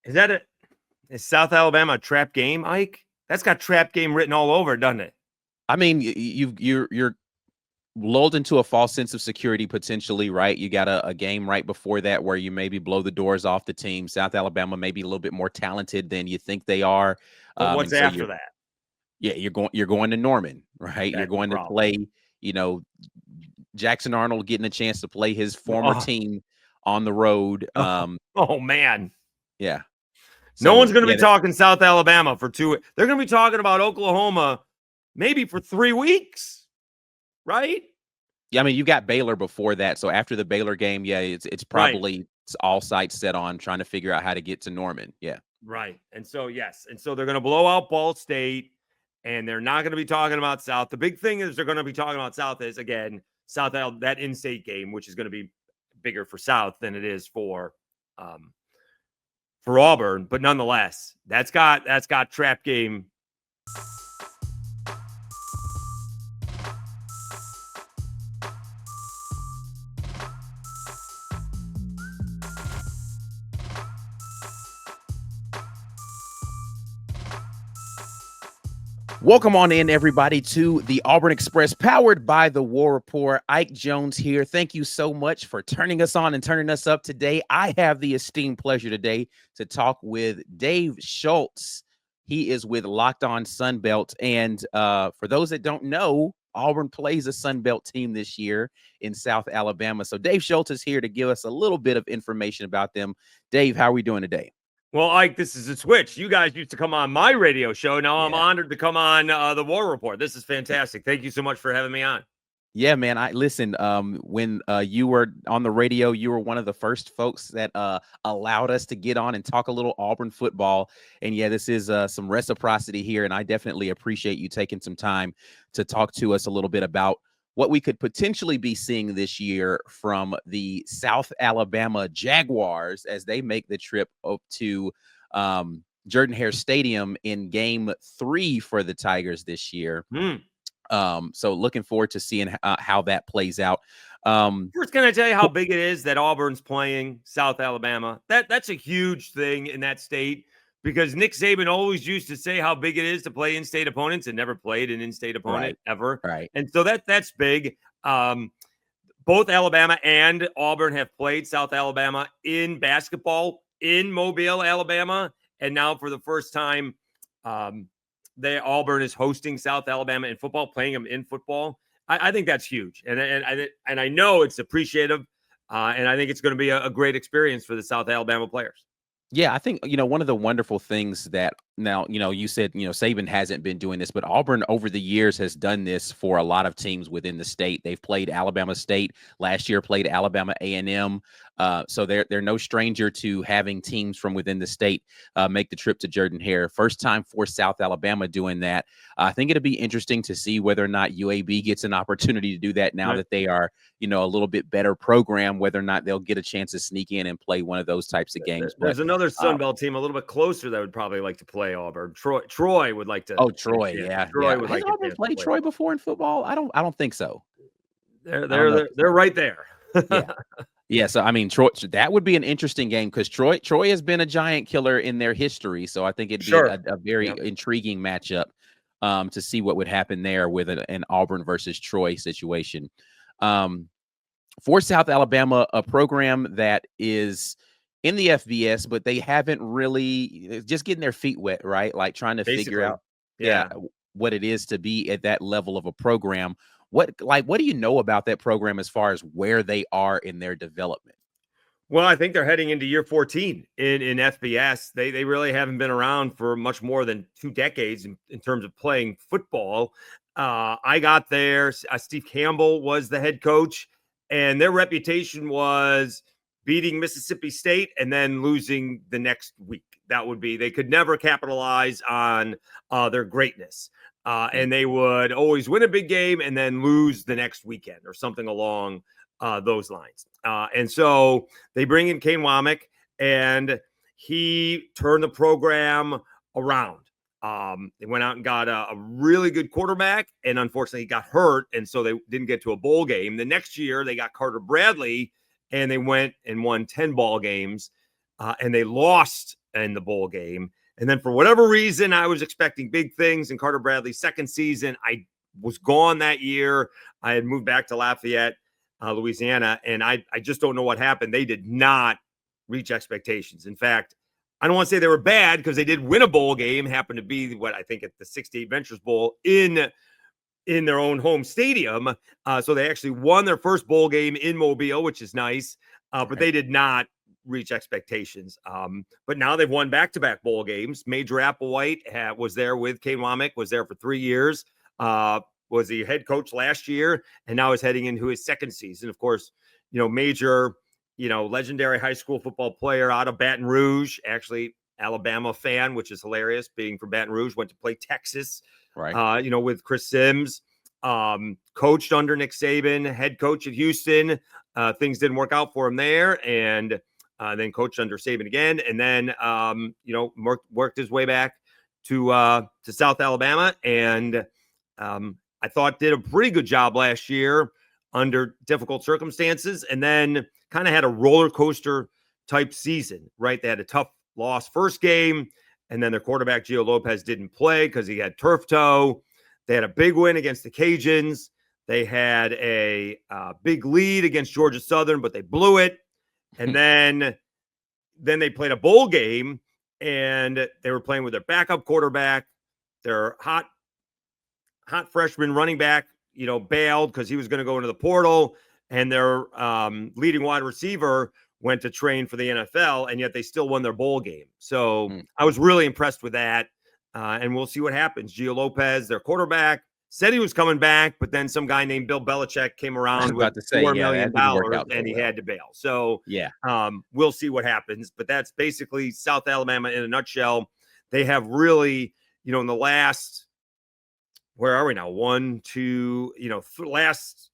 Is South Alabama a trap game, Ike? That's got trap game written all over it, doesn't it? I mean, you're lulled into a false sense of security potentially, right? You got a game right before that where you maybe blow the doors off the team. South Alabama may be a little bit more talented than you think they are. But what's And so after that? Yeah, you're going to Norman, right? You're That's the going to problem. play, Jackson Arnold getting a chance to play his former team on the road. Oh man. Yeah. No one's going to be talking South Alabama for 2 weeks. They're going to be talking about Oklahoma maybe for 3 weeks, right? Yeah, I mean, you got Baylor before that. So after the Baylor game, yeah, it's probably it's all sights set on trying to figure out how to get to Norman. Yeah. Right. And so, yes. And so they're going to blow out Ball State, and they're not going to be talking about South. The big thing is they're going to be talking about South is, again, that in-state game, which is going to be bigger for South than it is for Auburn. But nonetheless, that's got trap game. Welcome on in, everybody, to the Auburn Express, powered by the War Report. Ike Jones here. Thank you so much for turning us on and turning us up today. I have the esteemed pleasure today to talk with Dave Schultz. He is with Locked On Sunbelt. And for those that don't know, Auburn plays a Sunbelt team this year in South Alabama. So Dave Schultz is here to give us a little bit of information about them. Dave, how are we doing today? Well, Ike, this is a switch. You guys used to come on my radio show. Now I'm honored to come on the War Report. This is fantastic. Thank you so much for having me on. Yeah, man. I listen. When you were on the radio, you were one of the first folks that allowed us to get on and talk a little Auburn football. And yeah, this is some reciprocity here, and I definitely appreciate you taking some time to talk to us a little bit about what we could potentially be seeing this year from the South Alabama Jaguars as they make the trip up to Jordan-Hare Stadium in Game 3 for the Tigers this year. So looking forward to seeing how that plays out. First, can I tell you how big it is that Auburn's playing South Alabama? That's a huge thing in that state, because Nick Saban always used to say how big it is to play in-state opponents and never played an in-state opponent ever. Right. And so that's big. Both Alabama and Auburn have played South Alabama in basketball in Mobile, Alabama. And now for the first time, Auburn is hosting South Alabama in football, playing them in football. I think that's huge. And I know it's appreciative. And I think it's going to be a great experience for the South Alabama players. Yeah, I think, one of the wonderful things that now, you said, Saban hasn't been doing this, but Auburn over the years has done this for a lot of teams within the state. They've played Alabama State last year, played Alabama A&M. So they're no stranger to having teams from within the state make the trip to Jordan-Hare. First time for South Alabama doing that. I think it'll be interesting to see whether or not UAB gets an opportunity to do that now that they are, a little bit better program, whether or not they'll get a chance to sneak in and play one of those types of games. There's another Sunbelt team a little bit closer that would probably like to play Auburn. Troy would like to. Oh, Troy, yeah. Troy would Has like Auburn to played Troy before in football? I don't think so. They're right there. Yeah. So I mean, Troy, that would be an interesting game because Troy has been a giant killer in their history. So I think it'd be a very intriguing matchup to see what would happen there with an Auburn versus Troy situation. For South Alabama, a program that is in the FBS, but they haven't really just getting their feet wet, right? Like trying to figure out what it is to be at that level of a program. What do you know about that program as far as where they are in their development? Well, I think they're heading into year 14 in FBS. They really haven't been around for much more than 2 decades in terms of playing football. I got there. Steve Campbell was the head coach, and their reputation was beating Mississippi State and then losing the next week. That would be, they could never capitalize on their greatness. And they would always win a big game and then lose the next weekend or something along those lines. And so they bring in Kane Womack, and he turned the program around. They went out and got a really good quarterback, and unfortunately he got hurt, and so they didn't get to a bowl game. The next year they got Carter Bradley, and they went and won 10 ball games, and they lost in the bowl game. And then for whatever reason, I was expecting big things in Carter Bradley's second season. I was gone that year. I had moved back to Lafayette, Louisiana, and I just don't know what happened. They did not reach expectations. In fact, I don't want to say they were bad because they did win a bowl game, happened to be what I think at the 68 Ventures Bowl in their own home stadium. So they actually won their first bowl game in Mobile, which is nice, but they did not reach expectations. But now they've won back-to-back bowl games. Major Applewhite was there with Kane Womack, was there for 3 years, was the head coach last year, and now is heading into his second season. Of course, Major, legendary high school football player out of Baton Rouge, actually Alabama fan, which is hilarious, being from Baton Rouge, went to play Texas, with Chris Sims, coached under Nick Saban, head coach at Houston. Things didn't work out for him there, and then coached under Saban again, and then worked his way back to South Alabama, and I thought did a pretty good job last year under difficult circumstances, and then kind of had a roller coaster type season, right? They had a tough loss first game, and then their quarterback Gio Lopez didn't play because he had turf toe. They had a big win against the Cajuns. They had a big lead against Georgia Southern, but they blew it. And then they played a bowl game, and they were playing with their backup quarterback. Their hot freshman running back, bailed because he was going to go into the portal, and their leading wide receiver went to train for the NFL, and yet they still won their bowl game. So I was really impressed with that, and we'll see what happens. Gio Lopez, their quarterback, said he was coming back, but then some guy named Bill Belichick came around with $4 million, and he had to bail. So we'll see what happens. But that's basically South Alabama in a nutshell. They have really, in the last, where are we now? 1, 2, last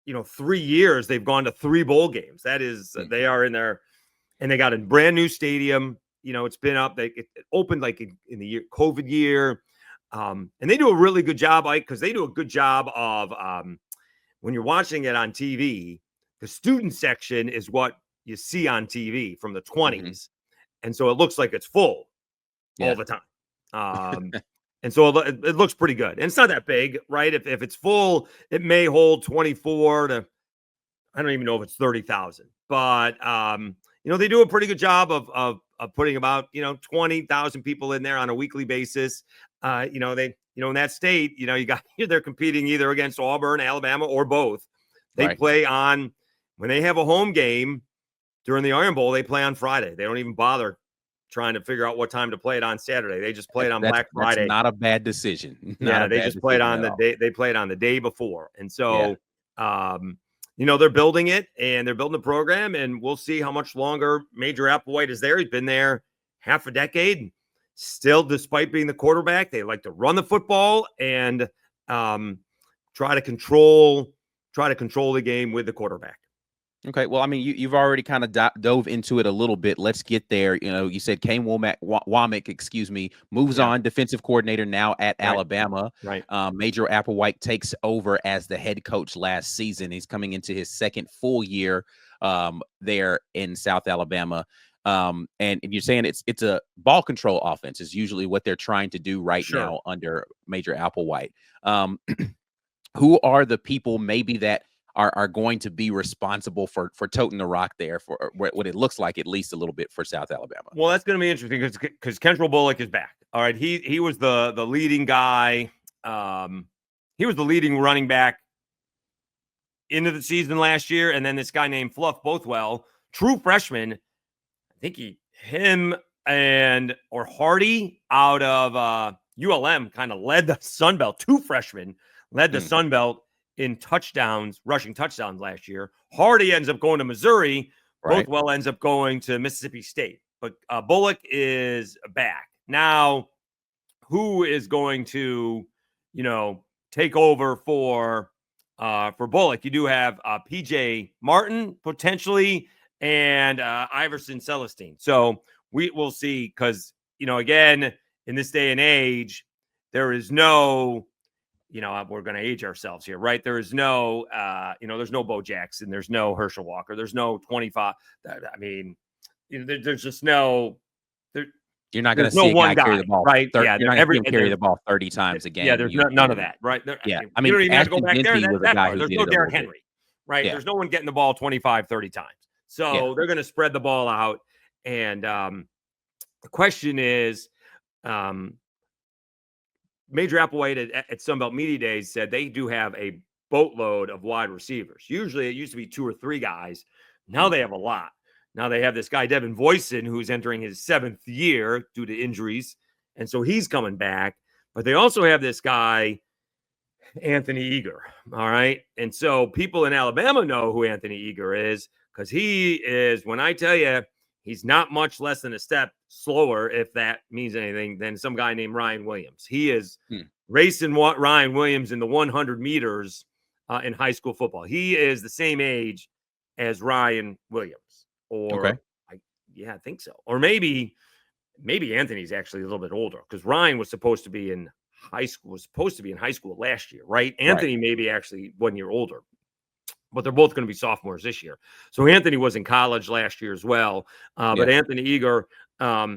3 years, they've gone to 3 bowl games. That is, they are in there, and they got a brand new stadium. It's been up. It opened like in the COVID year. And they do a really good job, because they do a good job of when you're watching it on TV, the student section is what you see on TV from the 20s. And so it looks like it's full all the time. And so it looks pretty good. And it's not that big, right? If it's full, it may hold 24 to, I don't even know if it's 30,000. But, they do a pretty good job of putting about, 20,000 people in there on a weekly basis. They, in that state, they're competing either against Auburn, Alabama, or both. They play on, when they have a home game during the Iron Bowl, they play on Friday. They don't even bother trying to figure out what time to play it on Saturday. They just play it on Black Friday. That's not a bad decision. They just play it on the day. They play it on the day before. And so, they're building it, and they're building the program, and we'll see how much longer Major Applewhite is there. He's been there half a decade. Still, despite being the quarterback, they like to run the football and try to control the game with the quarterback. Okay, well, I mean, you've already kind of dove into it a little bit. Let's get there. You said Kane Womack, moves on, defensive coordinator now at Alabama. Right. Major Applewhite takes over as the head coach last season. He's coming into his second full year there in South Alabama. And you're saying it's a ball control offense is usually what they're trying to do now under Major Applewhite. Who are the people maybe that are going to be responsible for toting the rock there for what it looks like, at least a little bit, for South Alabama? Well, that's going to be interesting because Kentrell Bullock is back. All right. He was the leading guy. He was the leading running back into the season last year. And then this guy named Fluff Bothwell, true freshman. I think him or Hardy out of ULM kind of led the Sun Belt. 2 freshmen led the Sun Belt in rushing touchdowns last year. Hardy ends up going to Missouri. Bothwell ends up going to Mississippi State. But Bullock is back. Now, who is going to, take over for Bullock? You do have PJ Martin potentially and Iverson Celestine. So we will see because, again, in this day and age, there is no, we're going to age ourselves here, right? There is no, there's no Bo Jackson. There's no Herschel Walker. There's no 25. I mean, there's just no, You're not going There's to no see a one guy carry guy, the ball. right? Yeah, You're not going to see him carry the ball 30 times a game. there's none of that, right? Yeah. I You mean, don't even have to go Ashton back there Genty was a that guy far. who There's did no it a little Derrick bit. Henry, right? Yeah. There's no one getting the ball 25, 30 times. So they're going to spread the ball out. And the question is, Major Applewhite at Sunbelt Media Days said they do have a boatload of wide receivers. Usually it used to be 2 or 3 guys. Now they have a lot. Now they have this guy, Devin Voisin, who's entering his 7th year due to injuries. And so he's coming back. But they also have this guy, Anthony Eager. All right. And so people in Alabama know who Anthony Eager is because he is, when I tell you, he's not much less than a step slower, if that means anything, than some guy named Ryan Williams. He is racing Ryan Williams in the 100 meters in high school football. He is the same age as Ryan Williams. Or, I think so. Or maybe Anthony's actually a little bit older because Ryan was supposed to be in high school last year, right? Anthony maybe actually 1 year older, but they're both going to be sophomores this year. So Anthony was in college last year as well. But Anthony Eager,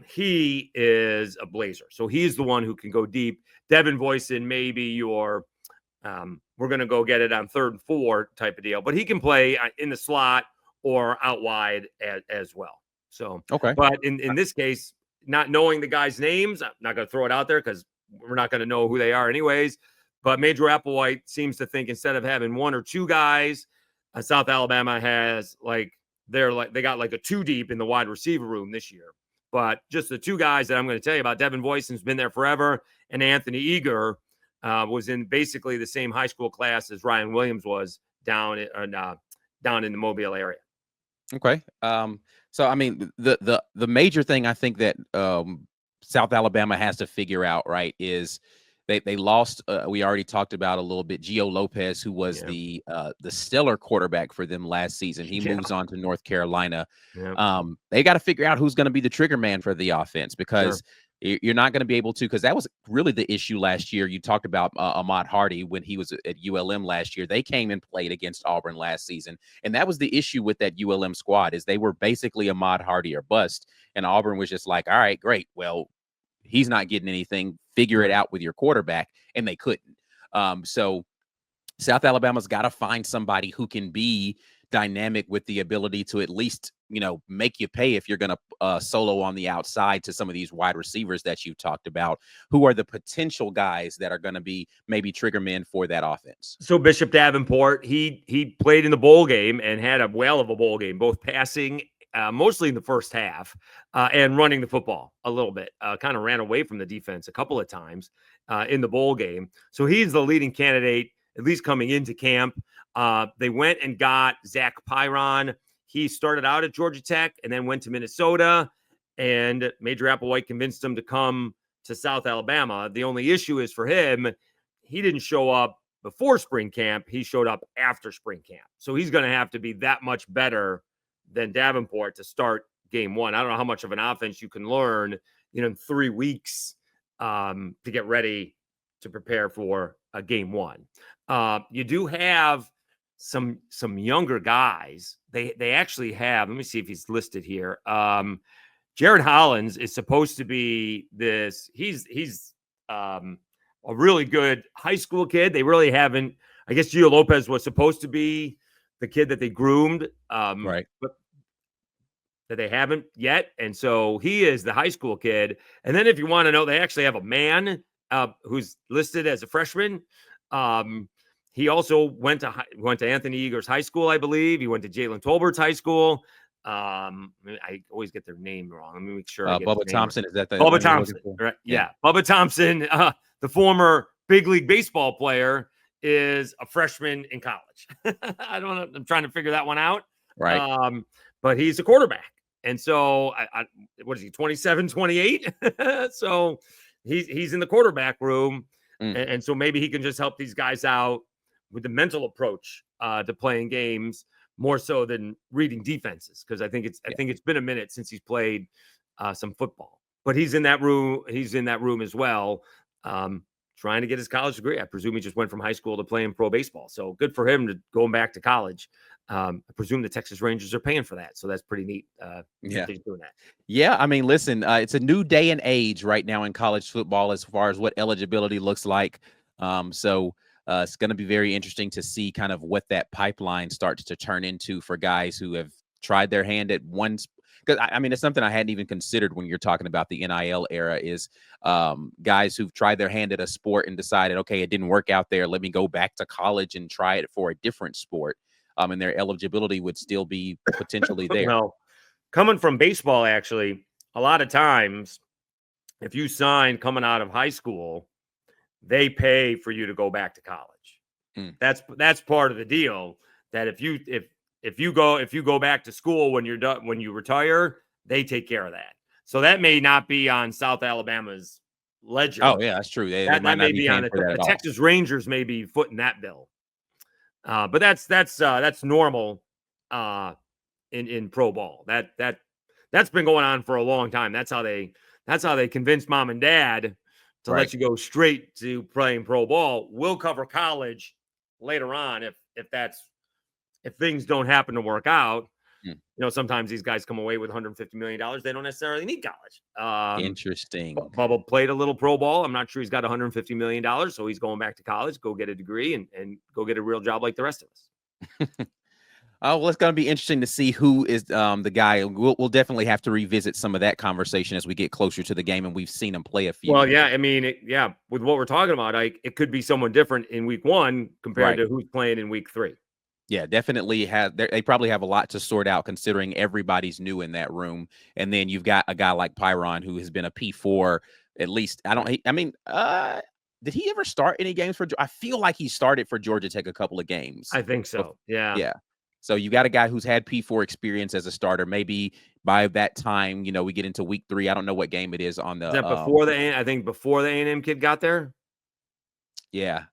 he is a blazer. So he's the one who can go deep. Devin Voisin, maybe your, we're going to go get it on 3rd and 4 type of deal, but he can play in the slot or out wide as well. So, but in this case, not knowing the guys' names, I'm not going to throw it out there because we're not going to know who they are anyways. But Major Applewhite seems to think instead of having 1 or 2 guys, South Alabama has they got like a 2 deep in the wide receiver room this year. But just the 2 guys that I'm going to tell you about, Devin Voisin's been there forever, and Anthony Eager was in basically the same high school class as Ryan Williams was down in the Mobile area. Okay. So I mean, the major thing I think that South Alabama has to figure out, right, is they lost. We already talked about a little bit. Gio Lopez, who was the stellar quarterback for them last season, he moves on to North Carolina. They got to figure out who's going to be the trigger man for the offense because you're not going to be able to, because that was really the issue last year. You talked about Ahmad Hardy when he was at ULM last year. They came and played against Auburn last season. And that was the issue with that ULM squad is they were basically Ahmad Hardy or bust. And Auburn was just like, all right, great. Well, he's not getting anything. Figure it out with your quarterback. And they couldn't. So South Alabama's got to find somebody who can be dynamic with the ability to at least, make you pay if you're going to solo on the outside to some of these wide receivers that you talked about, who are the potential guys that are going to be maybe trigger men for that offense. So Bishop Davenport, he played in the bowl game and had a whale of a bowl game, both passing mostly in the first half and running the football a little bit, kind of ran away from the defense a couple of times in the bowl game. So he's the leading candidate, at least coming into camp. They went and got Zach Pyron. He started out at Georgia Tech and then went to Minnesota, and Major Applewhite convinced him to come to South Alabama. The only issue is for him, he didn't show up before spring camp. He showed up after spring camp. So he's going to have to be that much better than Davenport to start game 1. I don't know how much of an offense you can learn, in 3 weeks to get ready to prepare for a game 1. You do have some younger guys. They actually have, let me see if he's listed here. Jared Hollins is supposed to be this. He's a really good high school kid. They really haven't, I guess Gio Lopez was supposed to be the kid that they groomed. Right. But that they haven't yet. And so he is the high school kid. And then if you want to know, they actually have a man who's listed as a freshman. He also went to Anthony Eager's high school, I believe. He went to Jalen Tolbert's high school. I always get their name wrong. Let me make sure. Bubba Thompson, is that the Bubba Thompson? Right? Yeah. Bubba Thompson, the former big league baseball player, is a freshman in college. I don't know. I'm trying to figure that one out. Right. But he's a quarterback. And so, what is he, 27, 28? So he's in the quarterback room. And so maybe he can just help these guys out with the mental approach to playing games more so than reading defenses. Because I think it's been a minute since he's played some football. But he's in that room. He's in that room as well, trying to get his college degree. I presume he just went from high school to playing pro baseball. So good for him to going back to college. I presume the Texas Rangers are paying for that. So that's pretty neat. Yeah. Doing that. Yeah. I mean, listen, it's a new day and age right now in college football as far as what eligibility looks like. So it's going to be very interesting to see kind of what that pipeline starts to turn into for guys who have tried their hand at one. Because I mean, it's something I hadn't even considered when you're talking about the NIL era is guys who've tried their hand at a sport and decided, okay, it didn't work out there. Let me go back to college and try it for a different sport. And their eligibility would still be potentially there. Well, coming from baseball, actually, a lot of times, if you sign coming out of high school, they pay for you to go back to college. That's part of the deal. That if you go back to school when you're done, when you retire, they take care of that. So that may not be on South Alabama's ledger. Oh yeah, that's true. That may be on the Texas Rangers may be footing that bill. But that's normal in pro ball. That's been going on for a long time. That's how they convince mom and dad to let you go straight to playing pro ball. We'll cover college later on if things don't happen to work out. You know, sometimes these guys come away with $150 million. They don't necessarily need college. Interesting. Bubba played a little pro ball. I'm not sure he's got $150 million. So he's going back to college, go get a degree and go get a real job like the rest of us. Well, it's going to be interesting to see who is the guy. We'll definitely have to revisit some of that conversation as we get closer to the game, and we've seen him play a few. Well, yeah, I mean, with what we're talking about, it could be someone different in week 1 compared to who's playing in week 3. Yeah, definitely they probably have a lot to sort out considering everybody's new in that room. And then you've got a guy like Pyron who has been a P4 at least. Did he ever start any games for? I feel like he started for Georgia Tech a couple of games. I think so. Yeah. Yeah. So you got a guy who's had P4 experience as a starter. Maybe by that time, we get into week 3. I don't know what game it is on the. Is that before the A&M kid got there? Yeah.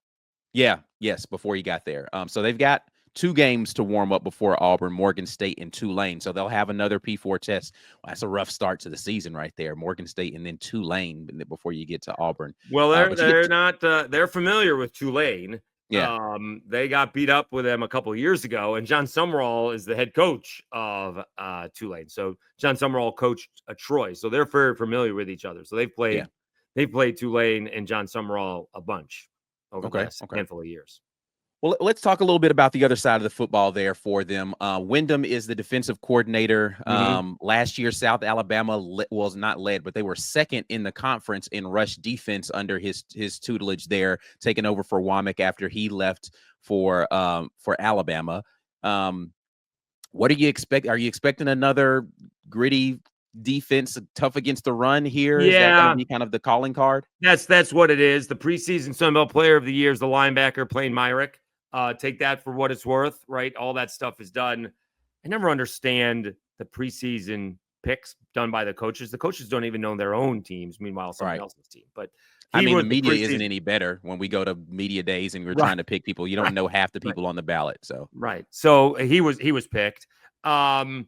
Yes. Before he got there. So they've got 2 games to warm up before Auburn, Morgan State, and Tulane. So they'll have another P4 test. Well, that's a rough start to the season right there. Morgan State and then Tulane before you get to Auburn. Well, they're familiar with Tulane. Yeah. They got beat up with them a couple of years ago, and John Summerall is the head coach of Tulane. So John Summerall coached Troy, so they're very familiar with each other. So they've played Tulane and John Summerall a bunch over the last handful of years. Well, let's talk a little bit about the other side of the football there for them. Wyndham is the defensive coordinator. Last year, South Alabama was not led, but they were second in the conference in rush defense under his tutelage there, taking over for Womack after he left for Alabama. What do you expect? Are you expecting another gritty defense, tough against the run here? Is that going to be kind of the calling card? That's what it is. The preseason Sun Belt Player of the Year is the linebacker Plain Myrick. Take that for what it's worth, right? All that stuff is done. I never understand the preseason picks done by the coaches. The coaches don't even know their own teams. Meanwhile, someone else's team. But I mean, the media isn't any better when we go to media days and we're trying to pick people. You don't know half the people on the ballot. So So he was picked. And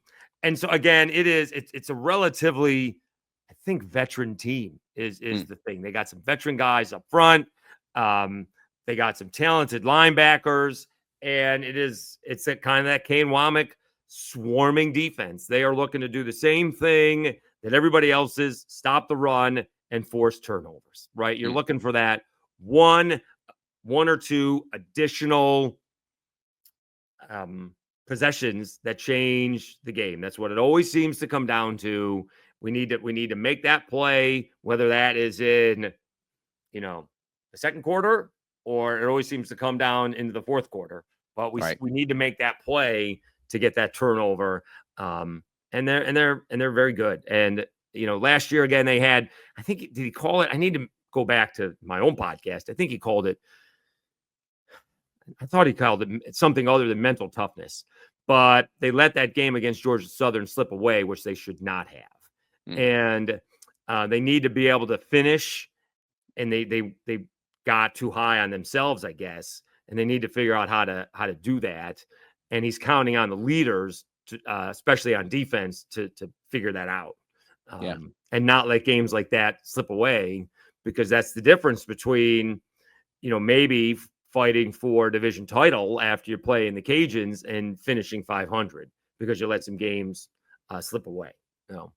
so again, it's a relatively, I think, veteran team is the thing. They got some veteran guys up front. They got some talented linebackers, and it's that kind of that Kane Womack swarming defense. They are looking to do the same thing that everybody else is: stop the run and force turnovers. Right? You're looking for that one or 2 additional possessions that change the game. That's what it always seems to come down to. We need to make that play, whether that is in, the second quarter, or it always seems to come down into the fourth quarter. But we need to make that play to get that turnover. And they're very good. And last year again they had, I think, did he call it? I need to go back to my own podcast. I think he called it. I thought he called it something other than mental toughness. But they let that game against Georgia Southern slip away, which they should not have. And they need to be able to finish. And they got too high on themselves, I guess, and they need to figure out how to do that. And he's counting on the leaders, especially on defense, to figure that out, and not let games like that slip away, because that's the difference between maybe fighting for a division title after you play in the Cajuns and finishing 500 because you let some games slip away.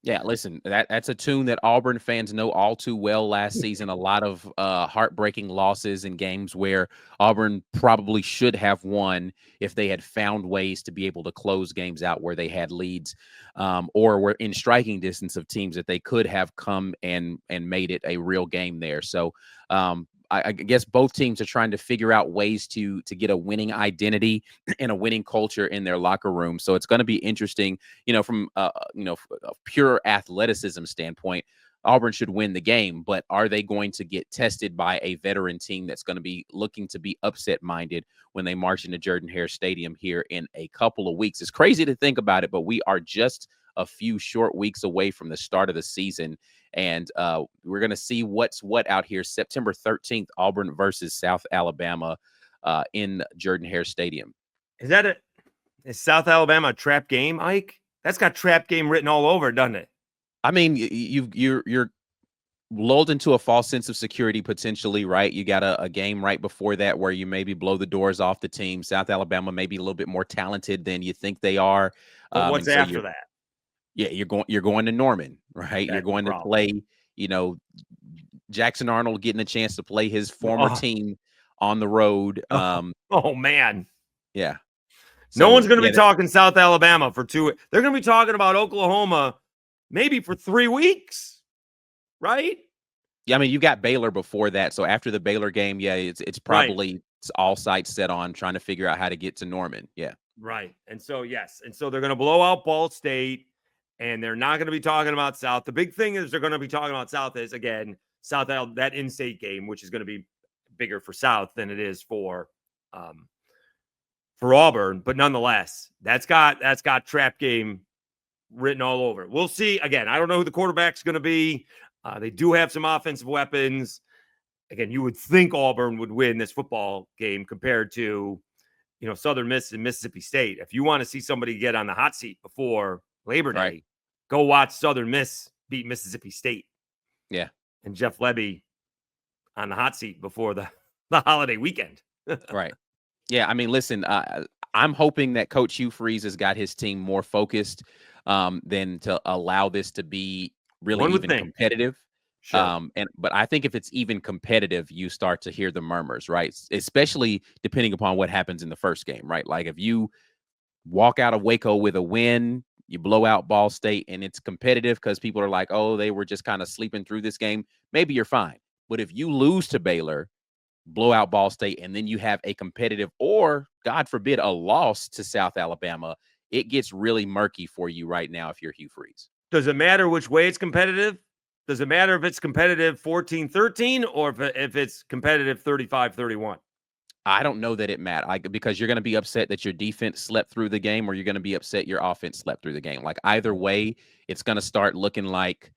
Yeah, listen, that's a tune that Auburn fans know all too well last season. A lot of heartbreaking losses in games where Auburn probably should have won if they had found ways to be able to close games out where they had leads, or were in striking distance of teams that they could have come and made it a real game there. So I guess both teams are trying to figure out ways to get a winning identity and a winning culture in their locker room. So it's going to be interesting, from a pure athleticism standpoint. Auburn should win the game, but are they going to get tested by a veteran team that's going to be looking to be upset minded when they march into Jordan-Hare Stadium here in a couple of weeks? It's crazy to think about it, but we are just a few short weeks away from the start of the season. And we're going to see what's what out here. September 13th, Auburn versus South Alabama in Jordan-Hare Stadium. Is South Alabama a trap game, Ike? That's got trap game written all over it, doesn't it? I mean, you're lulled into a false sense of security potentially, right? You got a game right before that where you maybe blow the doors off the team. South Alabama may be a little bit more talented than you think they are. But what's after that? Yeah, you're going to Norman, right? You're going to play, Jackson Arnold getting a chance to play his former team on the road. Oh man. Yeah. So, no one's going to be talking South Alabama for 2. They're going to be talking about Oklahoma maybe for 3 weeks, right? Yeah, I mean, you got Baylor before that. So after the Baylor game, yeah, it's probably it's all sights set on trying to figure out how to get to Norman. Yeah. Right. And so, yes. And so they're going to blow out Ball State. And they're not going to be talking about South. The big thing is they're going to be talking about South is, again, that in-state game, which is going to be bigger for South than it is for Auburn. But nonetheless, that's got trap game written all over it. We'll see. Again, I don't know who the quarterback's going to be. They do have some offensive weapons. Again, you would think Auburn would win this football game compared to, Southern Miss and Mississippi State. If you want to see somebody get on the hot seat before Labor Day, go watch Southern Miss beat Mississippi State. Yeah. And Jeff Lebby on the hot seat before the holiday weekend. Right. Yeah. I mean, listen, I'm hoping that Coach Hugh Freeze has got his team more focused than to allow this to be really even competitive. Sure. But I think if it's even competitive, you start to hear the murmurs, right? Especially depending upon what happens in the first game, right? Like if you walk out of Waco with a win, you blow out Ball State, and it's competitive because people are like, oh, they were just kind of sleeping through this game. Maybe you're fine. But if you lose to Baylor, blow out Ball State, and then you have a competitive or, God forbid, a loss to South Alabama, it gets really murky for you right now if you're Hugh Freeze. Does it matter which way it's competitive? Does it matter if it's competitive 14-13 or if it's competitive 35-31? I don't know that it matters, because you're going to be upset that your defense slept through the game, or you're going to be upset your offense slept through the game. Like either way, it's going to start looking like,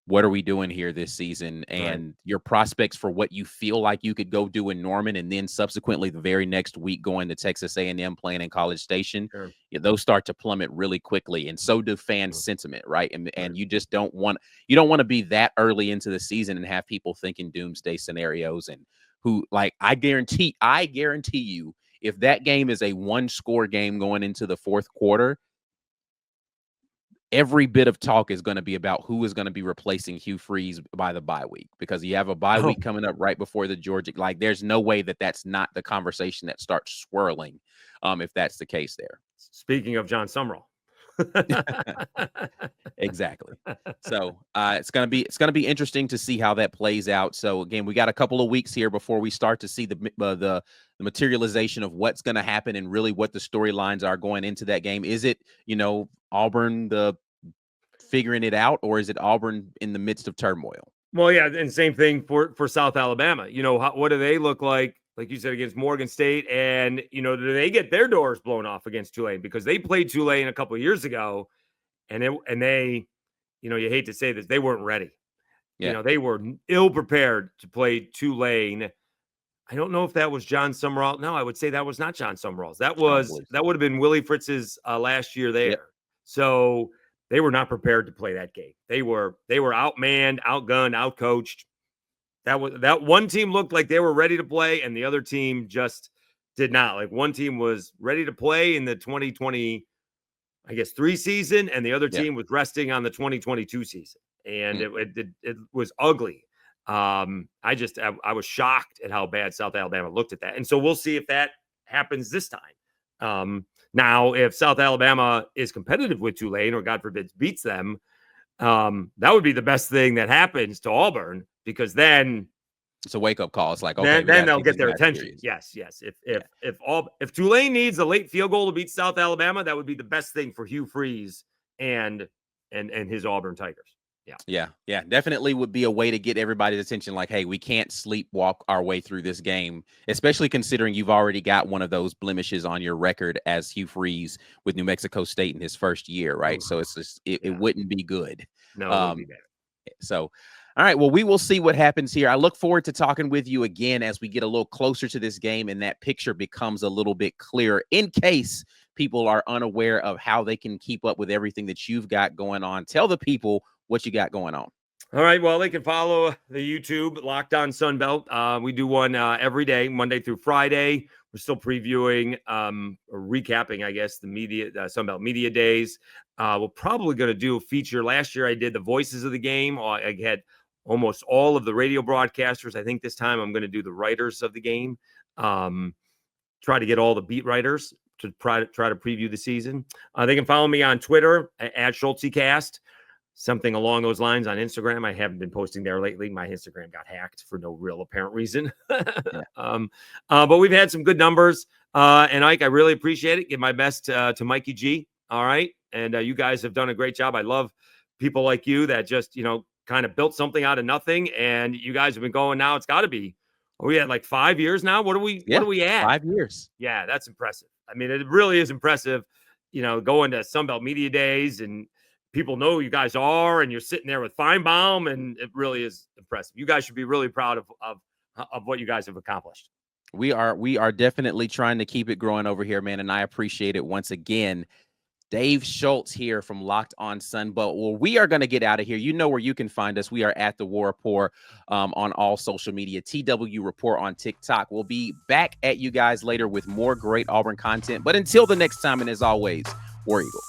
what are we doing here this season? And your prospects for what you feel like you could go do in Norman, and then subsequently the very next week going to Texas A&M playing in College Station, those start to plummet really quickly. And so do fan sentiment, right? And you just don't want to be that early into the season and have people thinking doomsday scenarios. And who, like, I guarantee you, if that game is a 1-score game going into the fourth quarter, every bit of talk is going to be about who is going to be replacing Hugh Freeze by the bye week, because you have a bye week coming up right before the Georgia. Like, there's no way that's not the conversation that starts swirling, if that's the case there. Speaking of John Sumrall. Exactly. So it's gonna be interesting to see how that plays out. So again, we got a couple of weeks here before we start to see the materialization of what's going to happen and really what the storylines are going into that game. Is it Auburn figuring it out, or is it Auburn in the midst of turmoil? Well, yeah, and same thing for South Alabama. What do they look like you said, against Morgan State? And, do they get their doors blown off against Tulane? Because they played Tulane a couple of years ago, and they, you hate to say this, they weren't ready. Yeah. They were ill prepared to play Tulane. I don't know if that was John Sumrall. No, I would say that was not John Sumrall's. That would have been Willie Fritz's last year there. Yep. So they were not prepared to play that game. They were outmanned, outgunned, outcoached. That one team looked like they were ready to play, and the other team just did not. Like one team was ready to play in the 2020, I guess, 3 season, and the other team was resting on the 2022 season, and it was ugly. I was shocked at how bad South Alabama looked at that, and so we'll see if that happens this time. Now, if South Alabama is competitive with Tulane, or God forbid beats them, that would be the best thing that happens to Auburn, because then it's a wake up call. It's like, okay, then they'll get their attention. Yes. If Tulane needs a late field goal to beat South Alabama, that would be the best thing for Hugh Freeze and his Auburn Tigers. Yeah. Definitely would be a way to get everybody's attention. Like, hey, we can't sleepwalk our way through this game, especially considering you've already got one of those blemishes on your record as Hugh Freeze with New Mexico State in his first year, right? So it's just it wouldn't be good. No, it wouldn't be bad. So, all right, well, we will see what happens here. I look forward to talking with you again as we get a little closer to this game and that picture becomes a little bit clearer, in case people are unaware of how they can keep up with everything that you've got going on. Tell the people what you got going on. All right, well, they can follow the YouTube Locked On Sunbelt. We do one every day, Monday through Friday. We're still previewing or recapping, I guess, the media Sunbelt Media Days. We're probably going to do a feature. Last year, I did the voices of the game. I had almost all of the radio broadcasters. I think this time I'm going to do the writers of the game. Try to get all the beat writers to try to preview the season. They can follow me on Twitter at SchultzCast. Something along those lines on Instagram. I haven't been posting there lately. My Instagram got hacked for no real apparent reason. But we've had some good numbers. And Ike, I really appreciate it. Give my best to Mikey G. All right. And you guys have done a great job. I love people like you that just, kind of built something out of nothing. And you guys have been going now. It's got to be, we had like 5 years now. What do we at? 5 years. Yeah, that's impressive. I mean, it really is impressive, going to Sunbelt Media Days and people know who you guys are, and you're sitting there with Feinbaum, and it really is impressive. You guys should be really proud of what you guys have accomplished. We are definitely trying to keep it growing over here, man, and I appreciate it once again. Dave Schultz here from Locked On Sunbelt. Well, we are going to get out of here. You know where you can find us. We are at the War Report on all social media, TW Report on TikTok. We'll be back at you guys later with more great Auburn content. But until the next time, and as always, War Eagle.